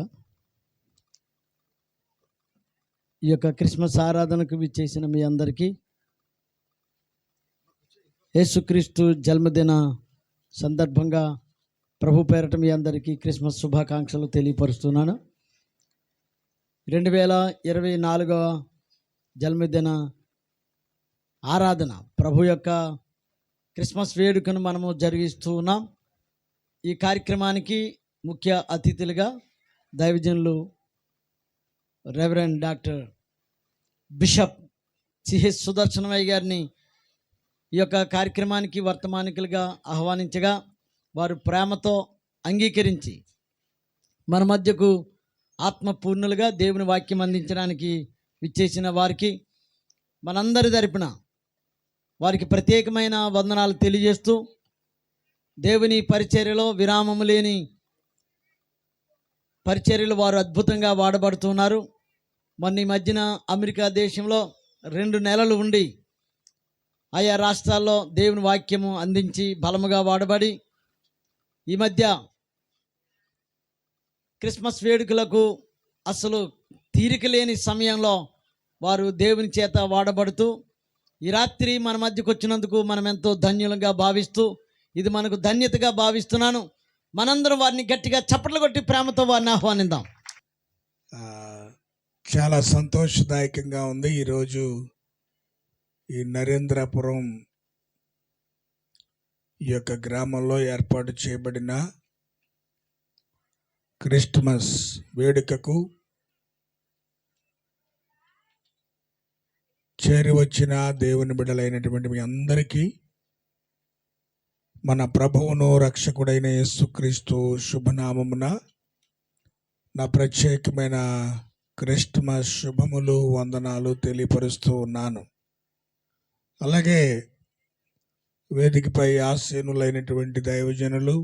ఈ యొక్క క్రిస్మస్ ఆరాధనకు విచ్చేసిన మీ అందరికీ యేసుక్రీస్తు జన్మదిన సందర్భంగా ప్రభు పేరట మీ అందరికీ క్రిస్మస్ శుభాకాంక్షలు తెలియపరుస్తున్నాను. 2024వ జన్మదిన ఆరాధన ప్రభు యొక్క క్రిస్మస్ వేడుకను మనము జరిగిస్తూ ఉన్నాం. ఈ కార్యక్రమానికి ముఖ్య అతిథులుగా దైవజనులు రెవరెండ్ డాక్టర్ బిషప్ సిహెచ్ సుదర్శనమయ్య గారిని ఈ యొక్క కార్యక్రమానికి వర్తమానికులుగా ఆహ్వానించగా వారు ప్రేమతో అంగీకరించి మన మధ్యకు ఆత్మపూర్ణులుగా దేవుని వాక్యం అందించడానికి విచ్చేసిన వారికి మనందరి తరపున వారికి ప్రత్యేకమైన వందనాలు తెలియజేస్తూ దేవుని పరిచర్యలో విరామము లేని పరిచర్యలు వారు అద్భుతంగా వాడబడుతున్నారు. మొన్న ఈ మధ్యన అమెరికా దేశంలో 2 నెలలు ఉండి ఆయా రాష్ట్రాల్లో దేవుని వాక్యము అందించి బలముగా వాడబడి ఈ మధ్య క్రిస్మస్ వేడుకలకు అసలు తీరిక లేని సమయంలో వారు దేవుని చేత వాడబడుతూ ఈ రాత్రి మన మధ్యకు వచ్చినందుకు మనం ఎంతో ధన్యులంగా భావిస్తూ ఇది మనకు ధన్యతగా భావిస్తున్నాను. మనందరం వారిని గట్టిగా చప్పట్లు కొట్టి ప్రేమతో వారిని ఆహ్వానిద్దాం. చాలా సంతోషదాయకంగా ఉంది. ఈరోజు ఈ నరేంద్రపురం ఈ యొక్క గ్రామంలో ఏర్పాటు చేయబడిన క్రిస్మస్ వేడుకకు చేరి వచ్చిన దేవుని బిడ్డలైనటువంటి మీ అందరికీ మన ప్రభువును రక్షకుడైన యేసుక్రీస్తు శుభనామమున నా ప్రత్యేకమైన క్రిస్మస్ శుభములు వందనాలు తెలియపరుస్తూ ఉన్నాను. అలాగే వేదికపై ఆసీనులైనటువంటి దైవజనులు,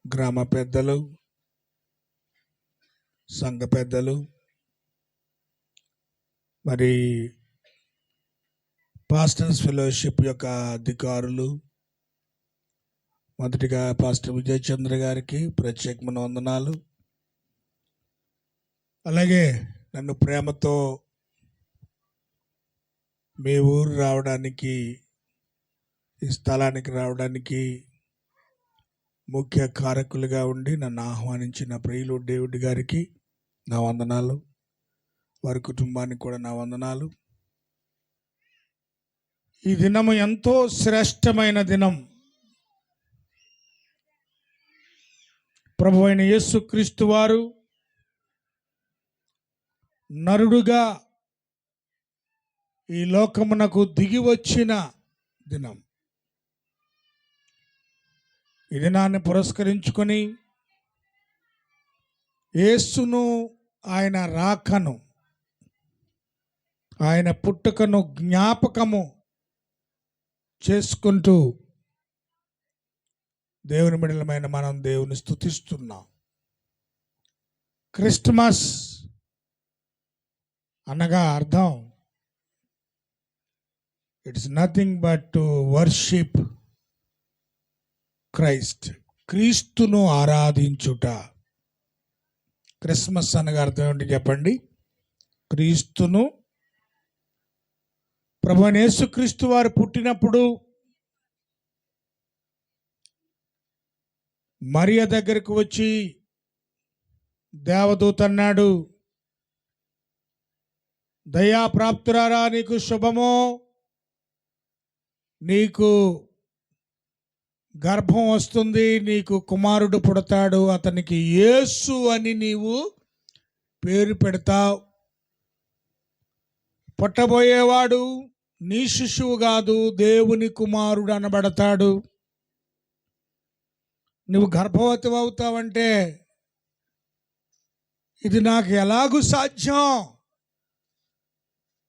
గ్రామ పెద్దలు, సంఘ పెద్దలు, మరి పాస్టర్స్ ఫెలోషిప్ యొక్క అధికారులు, మొదటిగా పాస్టర్ విజయ్ చంద్ర గారికి ప్రత్యేకమైన వందనాలు. అలాగే నన్ను ప్రేమతో మీ ఊరు రావడానికి, ఈ స్థలానికి రావడానికి ముఖ్య కారకులుగా ఉండి నన్ను ఆహ్వానించిన ప్రియులు డేవిడ్ గారికి నా వందనాలు, వారి కుటుంబానికి కూడా నా వందనాలు. ఈ దినము ఎంతో శ్రేష్టమైన దినం. ప్రభువైన యేసుక్రీస్తు వారు నరుడుగా ఈ లోకమునకు దిగి వచ్చిన దినం. ఈ దినాన్ని పురస్కరించుకొని యేసును, ఆయన రాకను, ఆయన పుట్టుకను జ్ఞాపకము చేసుకుంటూ దేవుని బిడ్డలమైన మనం దేవుని స్తుతిస్తున్నాం. క్రిస్మస్ అనగా అర్థం it's nothing but to worship Christ, క్రీస్తును ఆరాధించుట. క్రిస్మస్ అనగా అర్థం ఏంటి చెప్పండి? క్రీస్తును, ప్రభువైన యేసుక్రీస్తు వారు పుట్టినప్పుడు మరియ దగ్గరకు వచ్చి దేవదూత అన్నాడు, దయాప్రాప్తురారా, నీకు శుభమో, నీకు గర్భం వస్తుంది, నీకు కుమారుడు పుడతాడు, అతనికి యేసు అని నీవు పేరు పెడతావు. పుట్టబోయేవాడు నీ శిశువు కాదు, దేవుని కుమారుడు అనబడతాడు. నువ్వు గర్భవతి అవుతావంటే ఇది నాకు ఎలాగూ సాధ్యం?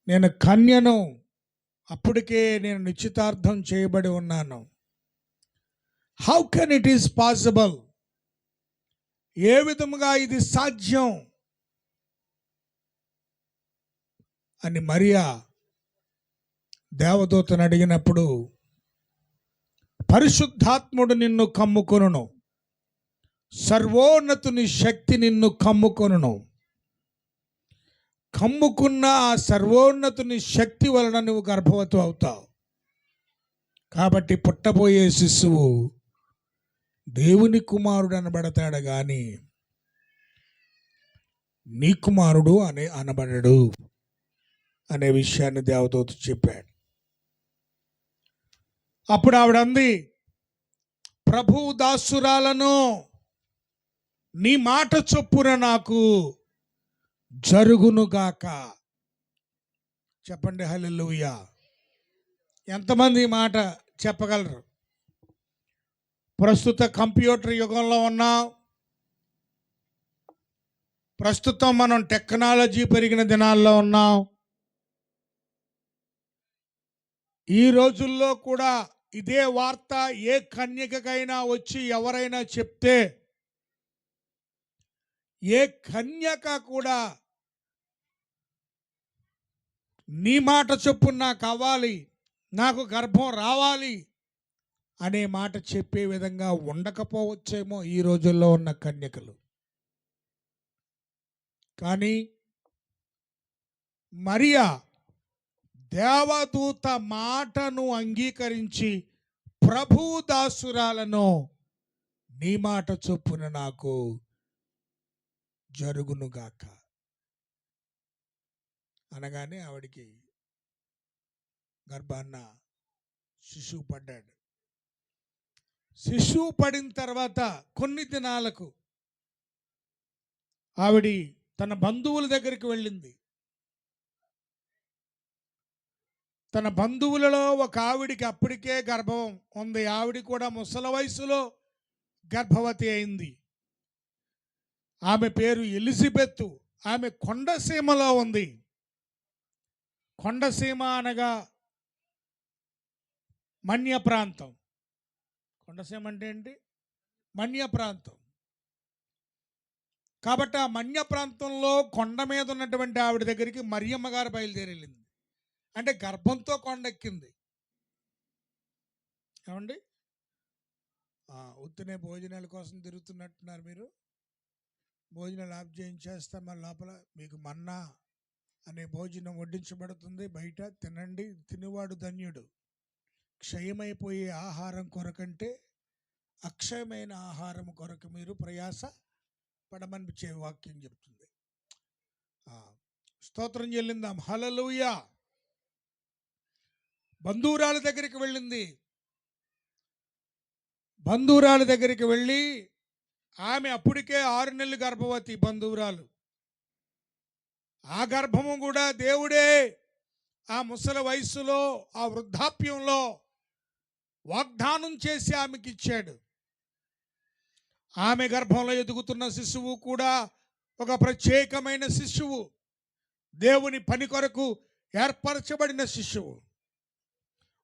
నేను కన్యను, అప్పటికే నేను నిశ్చితార్థం చేయబడి ఉన్నాను. How can it is possible? ఏ విధముగా ఇది సాధ్యం అని మరియా దేవదూతను అడిగినప్పుడు పరిశుద్ధాత్ముడు నిన్ను కమ్ముకొనును, సర్వోన్నతుని శక్తి నిన్ను కమ్ముకొనును. కమ్ముకున్న ఆ సర్వోన్నతుని శక్తి వలన నువ్వు గర్భవతి అవుతావు. కాబట్టి పుట్టబోయే శిశువు దేవుని కుమారుడు అనబడతాడు కానీ నీ కుమారుడు అనబడడు అనే విషయాన్ని దేవదూత చెప్పాడు. అప్పుడు ఆవిడంది, ప్రభు దాసురాలను, నీ మాట చొప్పున నాకు జరుగునుగాక. చెప్పండి హల్లెలూయా. ఎంతమంది ఈ మాట చెప్పగలరు? ప్రస్తుత కంప్యూటర్ యుగంలో ఉన్నాం. ప్రస్తుతం మనం టెక్నాలజీ పెరిగిన దినాల్లో ఉన్నాం. ఈ రోజుల్లో కూడా ఇదే వార్త ఏ కన్యకైనా వచ్చి ఎవరైనా చెప్తే ఏ కన్యక కూడా నీ మాట చొప్పున నాకు అవ్వాలి, నాకు గర్భం రావాలి అనే మాట చెప్పే విధంగా ఉండకపోవచ్చేమో ఈ రోజుల్లో ఉన్న కన్యకలు. కానీ మరియా దేవదూత మాటను అంగీకరించి ప్రభువు దాసురాలను, నీ మాట చొప్పున నాకు జరుగునుగాక అనగానే ఆవిడికి గర్భాన్న శిశువు పడ్డాడు. శిశువు పడిన తర్వాత కొన్ని దినాలకు ఆవిడ తన బంధువుల దగ్గరికి వెళ్ళింది. తన బంధువులలో ఒక ఆవిడికి అప్పటికే గర్భం ఉంది. ఆవిడ కూడా ముసలి వయసులో గర్భవతి అయింది. ఆమె పేరు ఎలిజబెత్. ఆమె కొండసీమలో ఉంది. కొండసీమ అనగా మన్య ప్రాంతం. కొండసీమ అంటే ఏంటి? మన్య ప్రాంతం. కాబట్టి ఆ మన్య ప్రాంతంలో కొండ మీద ఉన్నటువంటి ఆవిడ దగ్గరికి మరియమ్మ గారు బయలుదేరెళ్ళింది. అంటే గర్భంతో కొండెక్కింది. ఏమండి, ఉత్తనే భోజనాల కోసం తిరుగుతున్నట్టున్నారు మీరు. భోజనాలు ఆఫ్ చేయించేస్తాం మన లోపల. మీకు మన్నా అనే భోజనం వడ్డించబడుతుంది బయట, తినండి. తినేవాడు ధన్యుడు. క్షయమైపోయే ఆహారం కొరకంటే అక్షయమైన ఆహారం కొరకు మీరు ప్రయాస పడమని వాక్యం చెప్తుంది. స్తోత్రం చెల్లిందాం. హల్లెలూయా. బంధువురాల దగ్గరికి వెళ్ళింది. బంధువురాల దగ్గరికి వెళ్ళి ఆమె అప్పటికే 6 నెలలు గర్భవతి. బంధువురాలు ఆ గర్భము కూడా దేవుడే ఆ ముసలి వయస్సులో ఆ వృద్ధాప్యంలో వాగ్దానం చేసి ఆమెకి ఇచ్చాడు. ఆమె గర్భంలో ఎదుగుతున్న శిశువు కూడా ఒక ప్రత్యేకమైన శిశువు, దేవుని పని కొరకు ఏర్పరచబడిన శిశువు.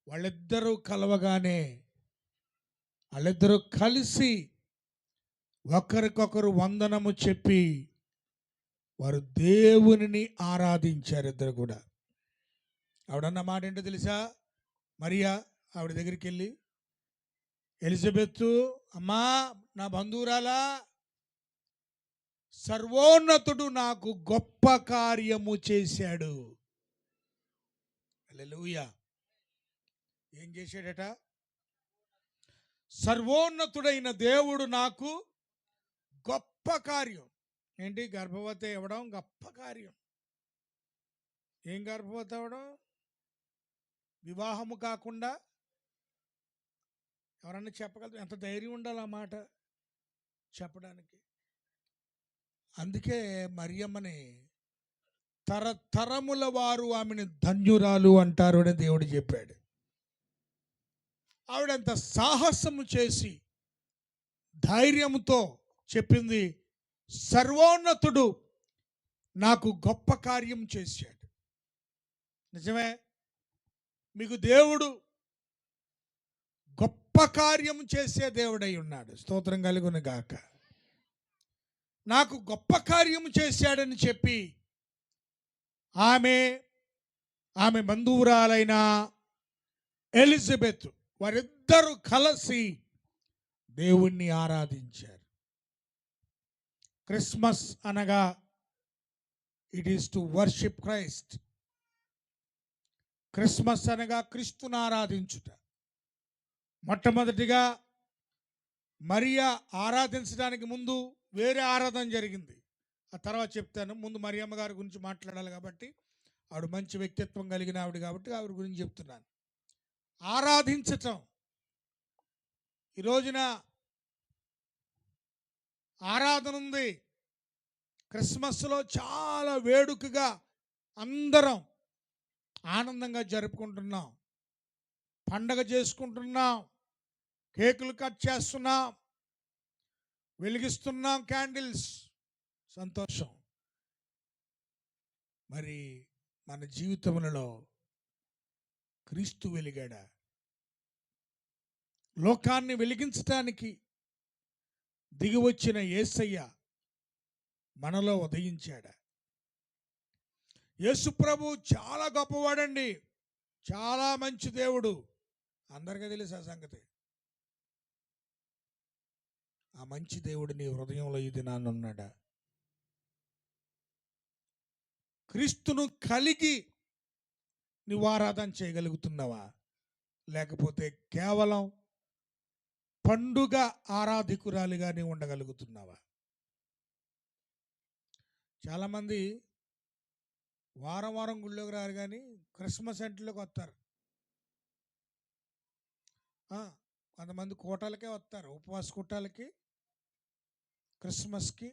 వాళ్ళిద్దరూ కలవగానే వాళ్ళిద్దరూ కలిసి ఒకరికొకరు వందనము చెప్పి వారు దేవునిని ఆరాధించారు. ఇద్దరు కూడా. ఆవిడన్న మాట ఏంటో తెలుసా? మరియా ఆవిడ దగ్గరికి వెళ్ళి, ఎలిజబెత్తు, అమ్మా నా బంధువురాలా, సర్వోన్నతుడు నాకు గొప్ప కార్యము చేశాడు. హల్లెలూయా. ఏం చేశాడట? సర్వోన్నతుడైన దేవుడు నాకు గొప్ప కార్యం. ఏంటి? గర్భవతి అవ్వడం గొప్ప కార్యం. ఏం గర్భవతి అవ్వడం? వివాహము కాకుండా ఎవరన్నా చెప్పగలరు? ఎంత ధైర్యం ఉండాలి ఆ మాట చెప్పడానికి. అందుకే మరియమ్మని తరతరముల వారు ఆమెను ధన్యురాలు అంటారు అని దేవుడు చెప్పాడు. ఆవిడంత సాహసము చేసి ధైర్యంతో చెప్పింది, సర్వోన్నతుడు నాకు గొప్ప కార్యం చేశాడు. నిజమే, మీకు దేవుడు గొప్ప కార్యం చేసే దేవుడై ఉన్నాడు. స్తోత్రం కలుగును గాక. నాకు గొప్ప కార్యం చేశాడని చెప్పి ఆమె బంధువురాలైన ఎలిజబెత్ వారిద్దరు వారిద్దరూ కలిసి దేవుణ్ణి ఆరాధించారు. క్రిస్మస్ అనగా it is to worship Christ. Christmas అనగా క్రీస్తును ఆరాధించుట. మొట్టమొదటిగా మరియా ఆరాధించడానికి ముందు వేరే ఆరాధన జరిగింది. ఆ తర్వాత చెప్తాను. ముందు మరియమ్మ గారి గురించి మాట్లాడాలి కాబట్టి, ఆవిడ మంచి వ్యక్తిత్వం కలిగిన ఆవిడ కాబట్టి ఆవిడ గురించి చెప్తున్నాను. ఆరాధించటం. ఈ రోజున ఆరాధన ఉంది. క్రిస్మస్లో చాలా వేడుకగా అందరం ఆనందంగా జరుపుకుంటున్నాం, పండగ చేసుకుంటున్నాం, కేకులు కట్ చేస్తున్నాం, వెలిగిస్తున్నాం క్యాండిల్స్, సంతోషం. మరి మన జీవితములలో క్రీస్తు వెలిగాడా? లోకాన్ని వెలిగించటానికి దిగి వచ్చిన యేసయ్య మనలో ఉదయించాడా? యేసు ప్రభు చాలా గొప్పవాడండి, చాలా మంచి దేవుడు. అందరికీ తెలుసు ఆ సంగతి. ఆ మంచి దేవుడు నీ హృదయంలో ఈ దినాన్ని ఉన్నాడా? క్రీస్తును కలిగి నువ్వు ఆరాధన చేయగలుగుతున్నావా? లేకపోతే కేవలం పండుగ ఆరాధికురాలిగా నీవు ఉండగలుగుతున్నావా? చాలామంది వారం వారం గుళ్ళోకి రారు, కానీ క్రిస్మస్ ఇంట్లోకి వస్తారు. కొంతమంది కూటాలకే వస్తారు, ఉపవాస కూటాలకి, క్రిస్మస్కి.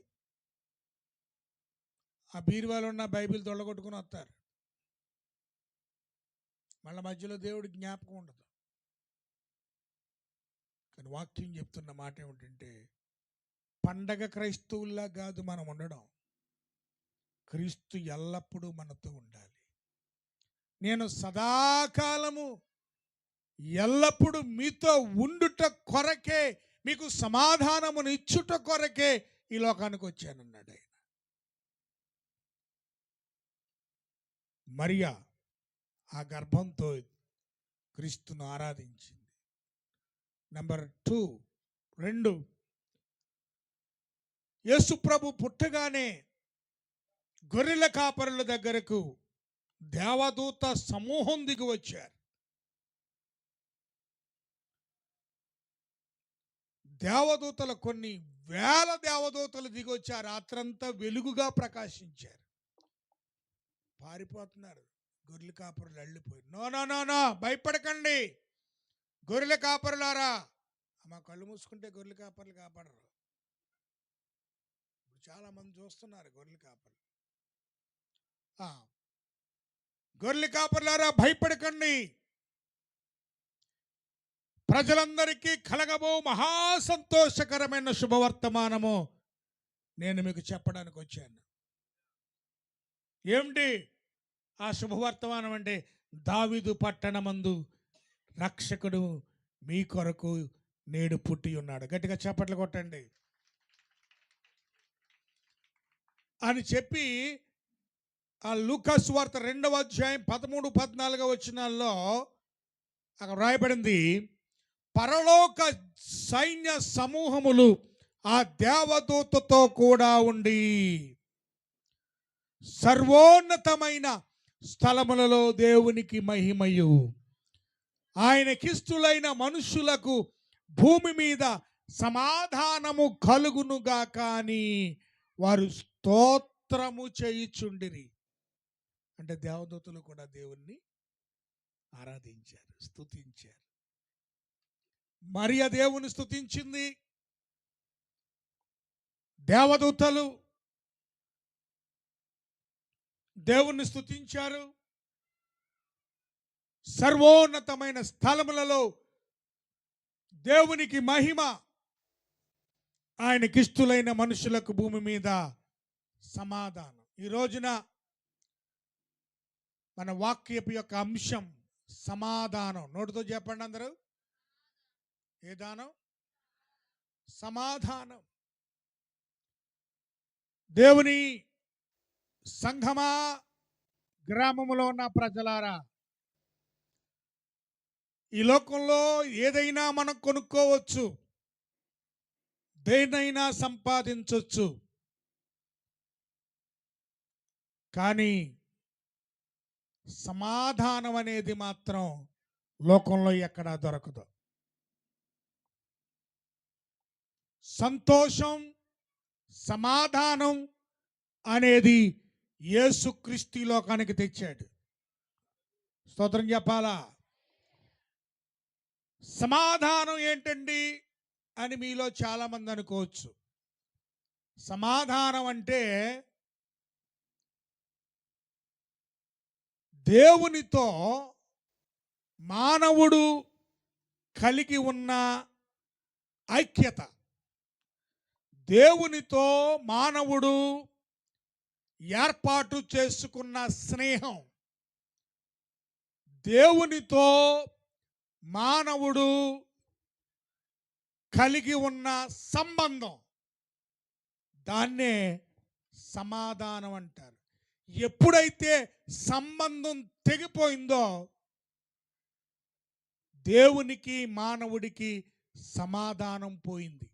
ఆ బీరువాలో ఉన్న బైబిల్ దొల్లగొట్టుకుని వస్తారు. మళ్ళీ మధ్యలో దేవుడి జ్ఞాపకం ఉండదు. కానీ వాక్యం చెప్తున్న మాట ఏమిటంటే, పండగ క్రైస్తవుల్లా కాదు మనం ఉండడం. క్రీస్తు ఎల్లప్పుడూ మనతో ఉండాలి. నేను సదాకాలము ఎల్లప్పుడూ మీతో ఉండుట కొరకే, మీకు సమాధానమును ఇచ్చుట కొరకే ఈ లోకానికి వచ్చానన్నాడు ఆయన. మరియా ఆ గర్భంతో క్రీస్తును ఆరాధించింది. నెంబర్ 2, యేసు ప్రభు పుట్టగానే గొర్రెల కాపరుల దగ్గరకు దేవదూత సమూహం దిగి వచ్చారు. దేవదూతలు కొన్ని వేల దేవదూతలు దిగి వచ్చారు. రాత్రంతా వెలుగుగా ప్రకాశించారు. పారిపోతున్నారు గొర్రెల కాపరులు, వెళ్ళిపోయి. నో నో నో నో, భయపడకండి గొర్రెల కాపరులారా. మా కళ్ళు మూసుకుంటే గొర్రెల కాపర్లు కాపాడరు. ఇప్పుడు చాలా మంది చూస్తున్నారు గొర్రెల కాపర్లు. గొర్రెల కాపరులారా భయపడకండి, ప్రజలందరికీ కలగబో మహాసంతోషకరమైన శుభవర్తమానము నేను మీకు చెప్పడానికి వచ్చాను. ఏమిటి ఆ శుభవర్తమానం అంటే, దావీదు పట్టణమందు రక్షకుడు మీ కొరకు నేడు పుట్టి ఉన్నాడు. గట్టిగా చప్పట్లు కొట్టండి అని చెప్పి, ఆ లూకా సువార్త 2వ అధ్యాయం 13-14 వచనాల్లో అక్కడ రాయబడింది, పరలోక సైన్య సమూహములు ఆ దేవదూతతో కూడా ఉండి సర్వోన్నతమైన స్థలములలో దేవునికి మహిమయు, ఆయనకిష్టులైన మనుషులకు భూమి మీద సమాధానము కలుగునుగాక అని వారు స్తోత్రము చేయుచుండిరి. అంటే దేవదూతలు కూడా దేవుణ్ణి ఆరాధించారు, స్తుతించారు. మరియ దేవుని స్తుతించింది, దేవదూతలు దేవుణ్ణి స్తుతించారు. సర్వోన్నతమైన స్థలములలో దేవునికి మహిమ, ఆయనకిష్టులైన మనుషులకు భూమి మీద సమాధానం. ఈ రోజున మన వాక్యపు యొక్క అంశం సమాధానం. నోటితో చెప్పండి అందరూ. ఏ దానం? సమాధానం. దేవుని సంఘమా, గ్రామములో ఉన్న ప్రజలారా, ఈ లోకంలో ఏదైనా మనం కొనుక్కోవచ్చు, దేన్నైనా సంపాదించవచ్చు, కానీ సమాధానం అనేది మాత్రం లోకంలో ఎక్కడా దొరకదు. సంతోషం, సమాధానం అనేది యేసుక్రీస్తు ఈ లోకానికి తెచ్చాడు. స్తోత్రం చెప్పాలా? సమాధానం ఏంటండి అని మీలో చాలామంది అనుకోవచ్చు. సమాధానం అంటే దేవునితో మానవుడు కలిగి ఉన్న ఐక్యత, దేవునితో మానవుడు ఏర్పాటు చేసుకున్న స్నేహం, దేవునితో మానవుడు కలిగి ఉన్న సంబంధం, దాన్నే సమాధానం అంటారు. ఎప్పుడైతే సంబంధం తెగిపోయిందో దేవునికి మానవుడికి సమాధానం పోయింది.